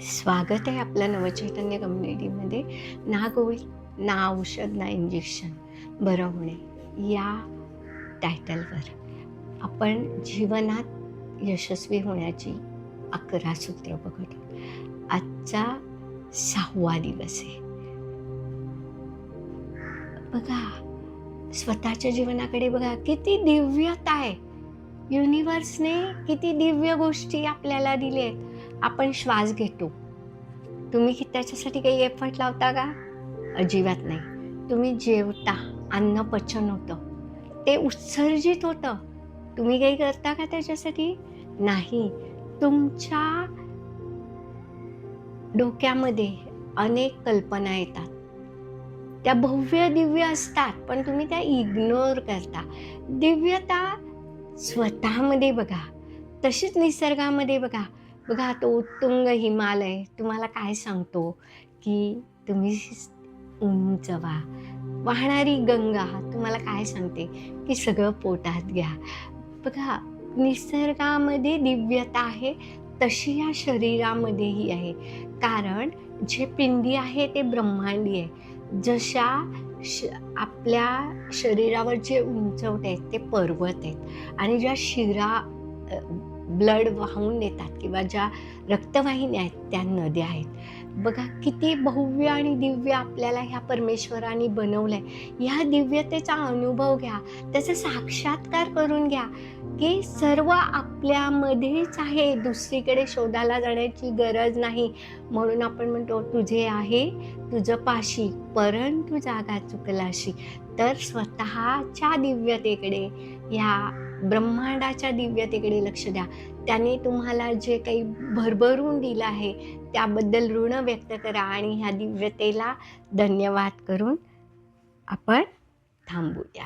स्वागत आहे आपलं नवचैतन्य कम्युनिटीमध्ये. ना गोळी, ना औषध, ना इंजेक्शन, बरं होणे या टायटलवर आपण जीवनात यशस्वी होण्याची 11 सूत्र बघत आहोत. आजचा 6वा दिवस आहे. बघा, स्वतःच्या जीवनाकडे बघा, किती दिव्यता आहे. युनिव्हर्सने किती दिव्य गोष्टी आपल्याला दिल्या आहेत. आपण श्वास घेतो, तुम्ही त्याच्यासाठी काही एफर्ट लावता का? अजिबात नाही. तुम्ही जेवता, अन्न पचन होतं, ते उत्सर्जित होतं. तुम्ही काही करता का त्याच्यासाठी? नाही. तुमच्या डोक्यामध्ये अनेक कल्पना येतात. त्या भव्य दिव्य असतात, पण तुम्ही त्या इग्नोर करता. दिव्यता स्वतःमध्ये बघा, तशीच निसर्गामध्ये बघा. बघा, तो उत्तुंग हिमालय तुम्हाला काय सांगतो, की तुम्ही उंच व्हा. वाहणारी गंगा तुम्हाला काय सांगते, की सगळं पोटात घ्या. बघा, निसर्गामध्ये दिव्यता आहे, तशी या शरीरामध्येही आहे. कारण जे पिंडी आहे ते ब्रह्मांडी आहे. जशा आपल्या शरीरावर जे उंचवटे आहेत ते पर्वत आहेत, आणि ज्या शिरा ब्लड वाहून नेतात किंवा ज्या रक्तवाहिन्या आहेत त्या नद्या आहेत. बघा, किती भव्य आणि दिव्य आपल्याला ह्या परमेश्वराने बनवलंय. ह्या दिव्यतेचा अनुभव घ्या, त्याचा साक्षात्कार करून घ्या, की सर्व आपल्यामध्येच आहे. दुसरीकडे शोधायला जाण्याची गरज नाही. म्हणून आपण म्हणतो, तुझे आहे तुझं पाशी, परंतु जागा चुकलाशी. तर स्वतःच्या दिव्यतेकडे, ह्या ब्रह्मांडाच्या दिव्यतेकडे लक्ष द्या. त्याने तुम्हाला जे काही भरभरून दिलं आहे त्याबद्दल ऋण व्यक्त करा, आणि ह्या दिव्यतेला धन्यवाद करून आपण थांबूया.